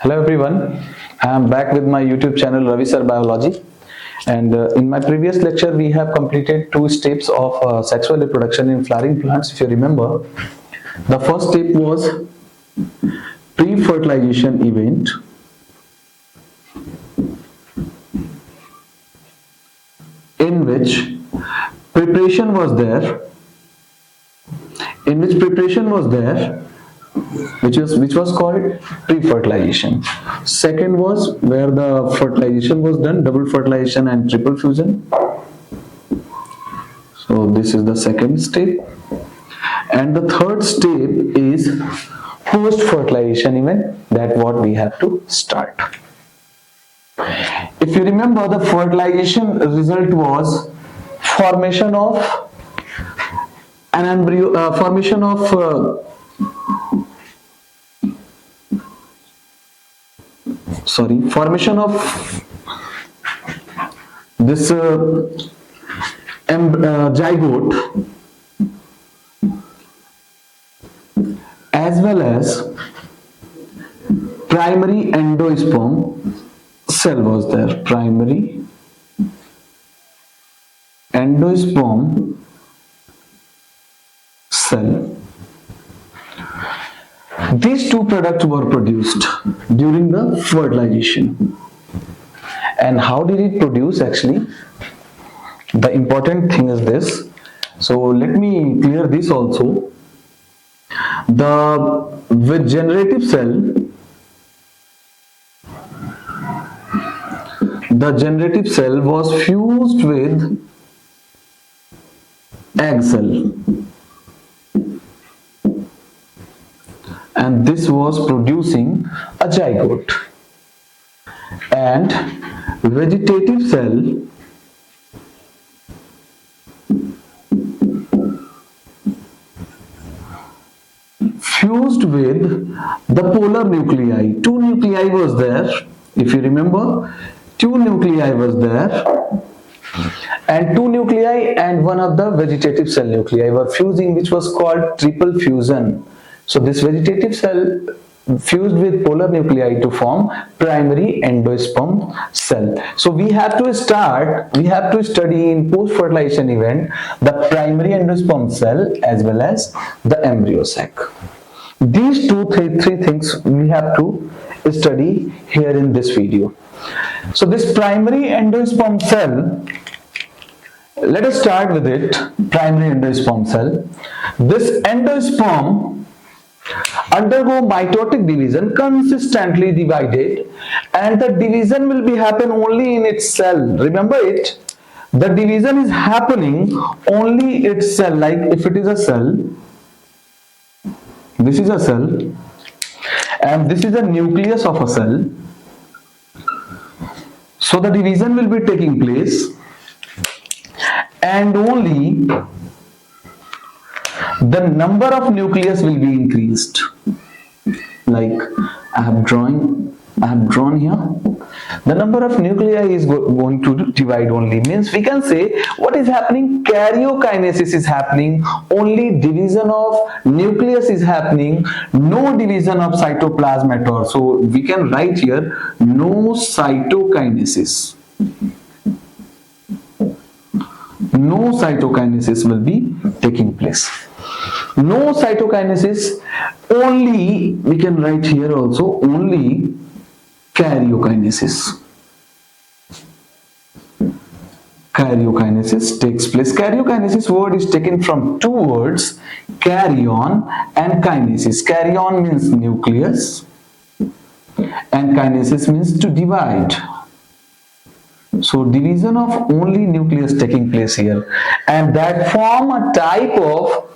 Hello everyone, I am back with my YouTube channel Ravi Sir Biology, and in my previous lecture we have completed two steps of sexual reproduction in flowering plants. If you remember, the first step was pre-fertilization event, in which preparation was there, which was called pre-fertilization. Second was where the fertilization was done, double fertilization and triple fusion. So this is the second step, and the third step is post-fertilization event, that what we have to start. If you remember, the fertilization result was formation of an embryo, formation of this zygote, as well as primary endosperm cell was there. Primary endosperm cell. These two products were produced during the fertilization. And how did it produce actually? The important thing is this. So let me clear this also. The generative cell was fused with egg cell, and this was producing a zygote, and vegetative cell fused with the polar nuclei. Two nuclei was there, if you remember, two nuclei was there, and two nuclei and one of the vegetative cell nuclei were fusing, which was called triple fusion. So this vegetative cell fused with polar nuclei to form primary endosperm cell. So we have to study in post-fertilization event the primary endosperm cell as well as the embryo sac. These three things we have to study here in this video. So this primary endosperm cell, let us start with it. Primary endosperm cell. This endosperm undergo mitotic division, consistently divided, and the division will be happen only in its cell. Remember it, the division is happening only its cell. Like if it is a cell, this is a cell, and this is the nucleus of a cell. So the division will be taking place, and only the number of nucleus will be increased. Like I have drawn here, the number of nuclei is going to divide only. Means we can say what is happening, karyokinesis is happening, only division of nucleus is happening, no division of cytoplasm at all. So we can write here no cytokinesis. No cytokinesis will be taking place. No cytokinesis, only we can write here also only karyokinesis. Karyokinesis takes place. Karyokinesis word is taken from two words, karyon and kinesis. Karyon means nucleus and kinesis means to divide. So division of only nucleus taking place here, and that form a type of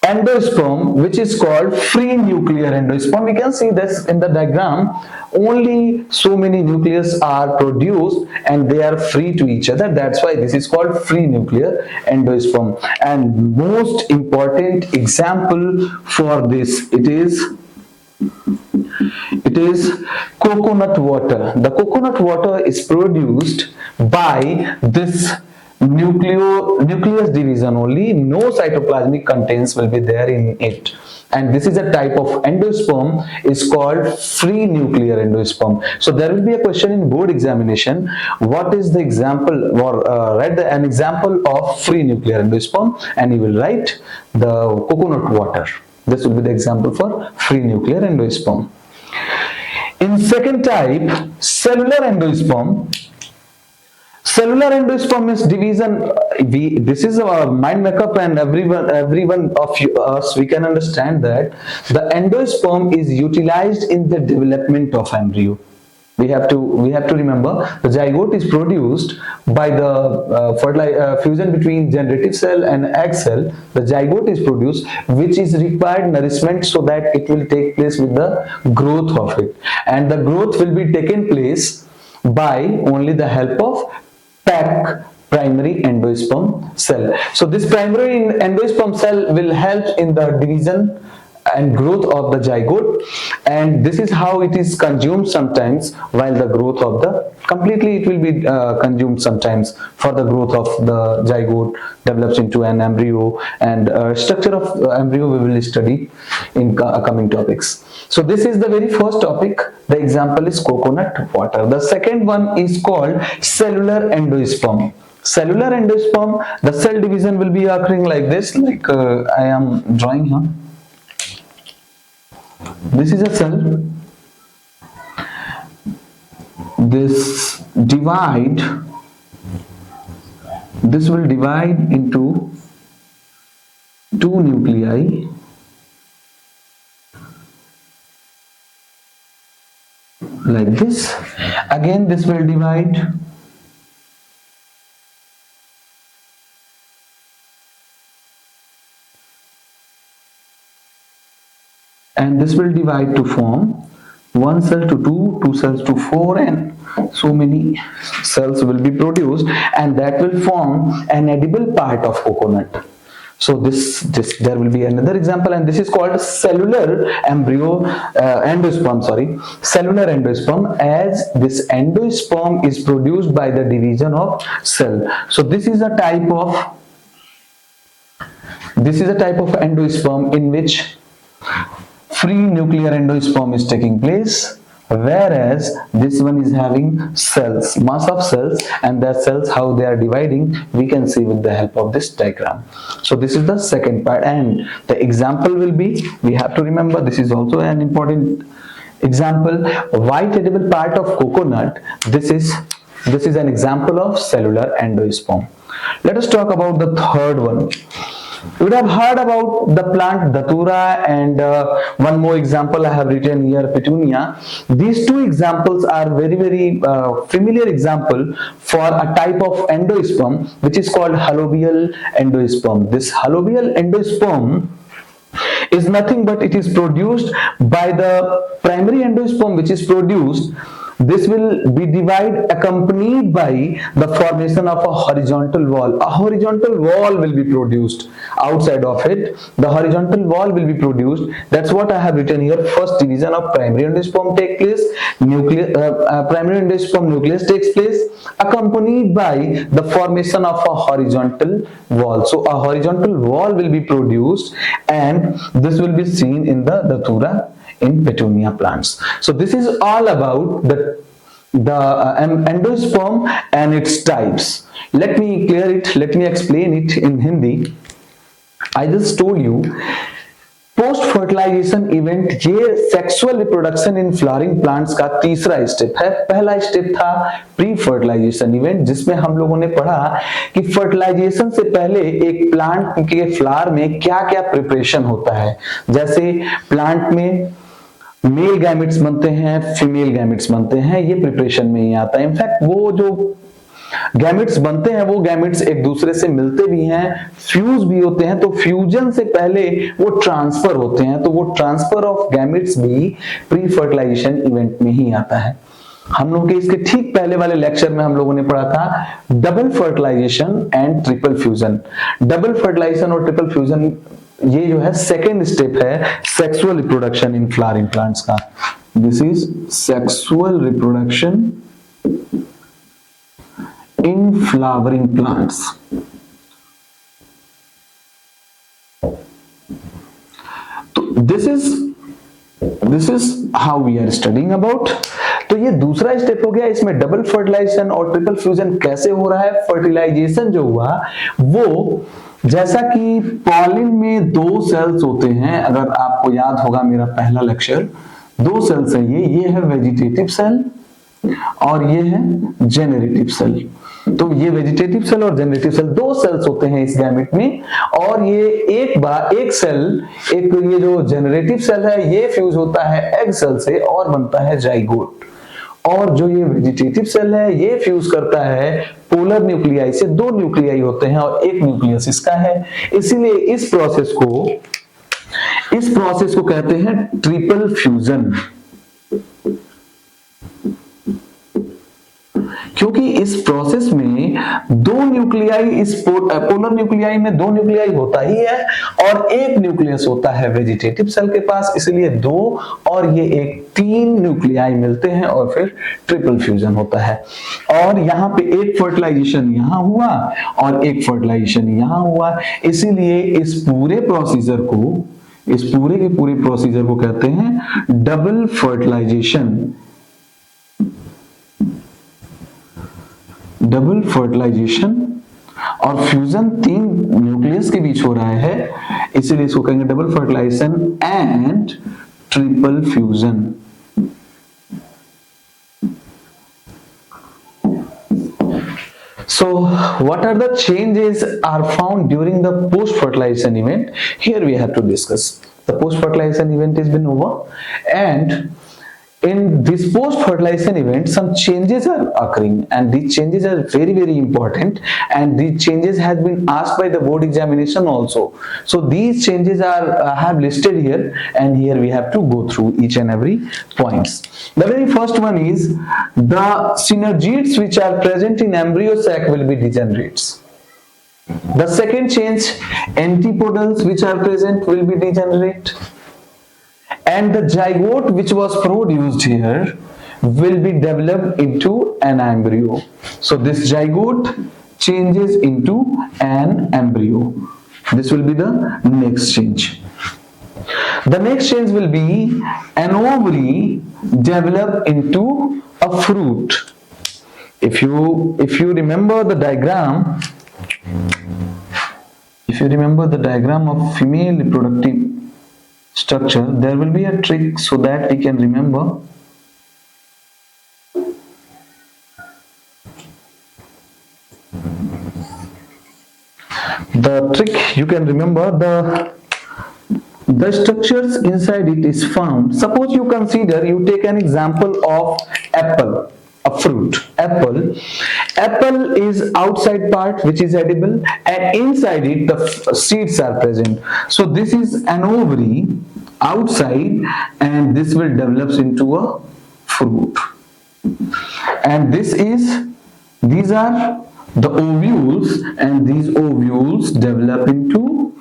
endosperm which is called free nuclear endosperm. We can see this in the diagram. Only so many nucleus are produced and they are free to each other. That's why this is called free nuclear endosperm. And most important example for this, it is coconut water. The coconut water is produced by this nucleus division only, no cytoplasmic contents will be there in it, and this is a type of endosperm is called free nuclear endosperm. So there will be a question in board examination, what is the example, or write an example of free nuclear endosperm, and you will write the coconut water. This will be the example for free nuclear endosperm. In second type, cellular endosperm. Cellular endosperm is division. This is our mind makeup, and everyone of us, we can understand that the endosperm is utilized in the development of embryo. We have to remember the zygote is produced by the fusion between generative cell and egg cell. The zygote is produced, which is required nourishment so that it will take place with the growth of it, and the growth will be taken place by only the help of PEC, primary endosperm cell. So this primary endosperm cell will help in the division and growth of the zygote, and this is how it is consumed sometimes, while the growth of the completely it will be consumed sometimes for the growth of the zygote develops into an embryo, and structure of embryo we will study in coming topics. So this is the very first topic. The example is coconut water. The second one is called cellular endosperm. Cellular endosperm, the cell division will be occurring like this, like I am drawing here. This is a cell. This will divide into two nuclei, like this. Again this will divide, and this will divide to form one cell to two cells to four, and so many cells will be produced, and that will form an edible part of coconut. So this there will be another example, and this is called cellular endosperm. Cellular endosperm, as this endosperm is produced by the division of cell. So this is a type of endosperm in which free nuclear endosperm is taking place, whereas this one is having cells, mass of cells, and their cells, how they are dividing, we can see with the help of this diagram. So this is the second part, and the example will be, we have to remember, this is also an important example, white edible part of coconut. This is an example of cellular endosperm. Let us talk about the third one. You would have heard about the plant datura, and one more example I have written here, petunia. These two examples are very familiar example for a type of endosperm which is called halobial endosperm. This halobial endosperm is nothing but it is produced by the primary endosperm which is produced. This will be divided accompanied by the formation of a horizontal wall. A horizontal wall will be produced outside of it. The horizontal wall will be produced. That's what I have written here. First division of primary endosperm takes place. Primary endosperm nucleus takes place, accompanied by the formation of a horizontal wall. So a horizontal wall will be produced, and this will be seen in the datura in petunia plants. So this is all about the endosperm and its types. Let me clear it, let me explain it in Hindi. I just told you post fertilization event ये sexual reproduction in flowering plants का तीसरा step है। पहला step था pre fertilization event, जिसमें हम लोगों ने पढ़ा कि फर्टिलाइजेशन से पहले एक प्लांट के फ्लावर में क्या क्या प्रिपरेशन होता है। जैसे प्लांट में मेल गैमेट्स बनते हैं, फीमेल गैमेट्स बनते हैं, ये प्रिपरेशन में ही आता है। इनफैक्ट वो जो गैमेट्स बनते हैं वो गैमेट्स एक दूसरे से मिलते भी हैं, फ्यूज भी होते हैं, तो फ्यूजन से पहले वो ट्रांसफर होते हैं, तो वो ट्रांसफर ऑफ गैमेट्स भी प्री फर्टिलाइजेशन इवेंट में ही आता है। हम लोग के इसके ठीक पहले वाले लेक्चर में हम लोगों ने पढ़ा था double fertilisation and triple fusion. Double fertilisation और ट्रिपल फ्यूजन ये जो है सेकेंड स्टेप है sexual reproduction in flowering plants का। This is sexual reproduction in flowering plants. तो this is how we are studying about. तो ये दूसरा स्टेप हो गया, इसमें डबल फर्टिलाइजेशन और ट्रिपल फ्यूजन कैसे हो रहा है। फर्टिलाइजेशन जो हुआ वो, जैसा कि पॉलिन में दो सेल्स होते हैं, अगर आपको याद होगा मेरा पहला लेक्चर, दो सेल्स है ये है वेजिटेटिव सेल और ये है जेनरेटिव सेल। तो ये वेजिटेटिव सेल और जेनरेटिव सेल दो सेल्स होते हैं इस गैमेट में, और ये एक सेल, एक ये जो जेनरेटिव सेल है ये फ्यूज होता है एग सेल से और बनता है जाइगोट, और जो ये वेजिटेटिव सेल है ये फ्यूज करता है पोलर न्यूक्लियाई से। दो न्यूक्लियाई होते हैं और एक न्यूक्लियस इसका है, इसीलिए इस प्रोसेस को कहते हैं ट्रिपल फ्यूजन। क्योंकि इस प्रोसेस में दो न्यूक्लियाई, इस पोलर न्यूक्लियाई में दो न्यूक्लियाई होता ही है और एक न्यूक्लियस होता है वेजिटेटिव सेल के पास, इसलिए दो और ये एक, तीन न्यूक्लियाई मिलते हैं और फिर ट्रिपल फ्यूजन होता है। और यहाँ पे एक फर्टिलाइजेशन यहाँ हुआ और एक फर्टिलाइजेशन यहाँ हुआ, इसीलिए इस पूरे के पूरे प्रोसीजर को कहते हैं डबल फर्टिलाइजेशन। डबल फर्टिलाइजेशन और फ्यूजन तीन न्यूक्लियस के बीच हो रहा है, इसीलिए इसको कहेंगे double fertilisation and triple fusion. So what are the changes are found during the post fertilization event? Here we have to discuss. The post fertilization event has been over, and in this post fertilization event some changes are occurring, and these changes are very important, and these changes has been asked by the board examination also. So these changes are have listed here, and here we have to go through each and every points. The very first one is the synergids which are present in embryo sac will be degenerates. The second change, antipodals which are present will be degenerate, and the zygote which was produced here will be developed into an embryo. So this zygote changes into an embryo. This will be the next change. The next change will be an ovary develop into a fruit. If you remember the diagram, of female reproductive structure, there will be a trick so that we can remember. The trick you can remember, the structures inside it is found. Suppose you take an example of apple, a fruit. Apple is outside part which is edible, and inside it the seeds are present. So this is an ovary outside, and this will develop into a fruit, and these are the ovules, and these ovules develop into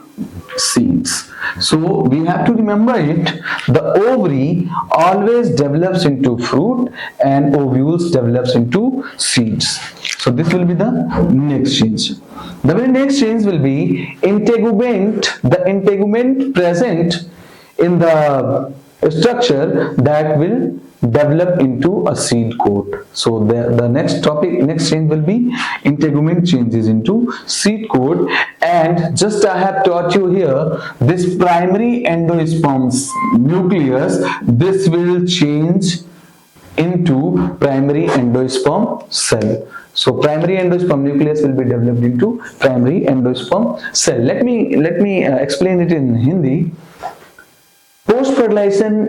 seeds. So we have to remember it, the ovary always develops into fruit and ovules develops into seeds. So this will be the next change. The very next change will be integument. The integument present in the structure that will develop into a seed coat. So the next change will be integument changes into seed coat. And just I have taught you here, this primary endosperm nucleus, this will change into primary endosperm cell. So primary endosperm nucleus will be developed into primary endosperm cell. Let me explain it in Hindi. Post fertilisation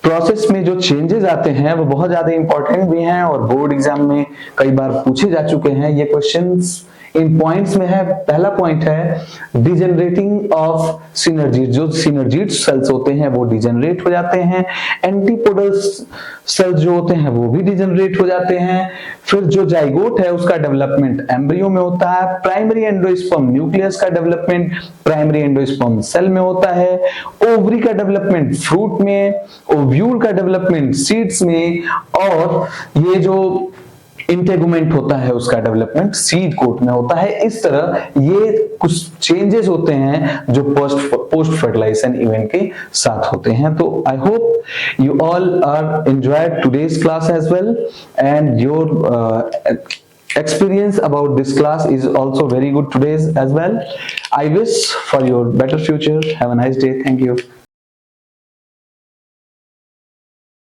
process में जो changes आते हैं वो बहुत ज्यादा important भी हैं और बोर्ड एग्जाम में कई बार पूछे जा चुके हैं। ये क्वेश्चंस इन पॉइंट्स में है। पहला पॉइंट है डिजेनरेटिंग ऑफ सिनर्जीड। जो सिनर्जीड सेल्स होते हैं वो डिजेनरेट हो जाते हैं। एंटीपोडल सेल्स जो होते हैं वो भी डिजेनरेट हो जाते हैं। फिर जो जाइगोट है उसका डेवलपमेंट एम्ब्रियो में होता है। प्राइमरी एंडोस्पर्म न्यूक्लियस का डेवलपमेंट प्राइमरी एंडोस्पर्म सेल में होता है। ओवरी का डेवलपमेंट फ्रूट में, ओव्यूल का डेवलपमेंट सीड्स में, और ये जो इंटेगुमेंट होता है उसका डेवलपमेंट, सीड कोट में होता है। इस तरह ये कुछ चेंजेस होते हैं जो पोस्ट फर्टिलाइजेशन इवेंट के साथ होते हैं। तो I hope you all are enjoyed today's class as well, and your experience about this class is also very good today as well. I wish for your better future. Have a nice day. Thank you.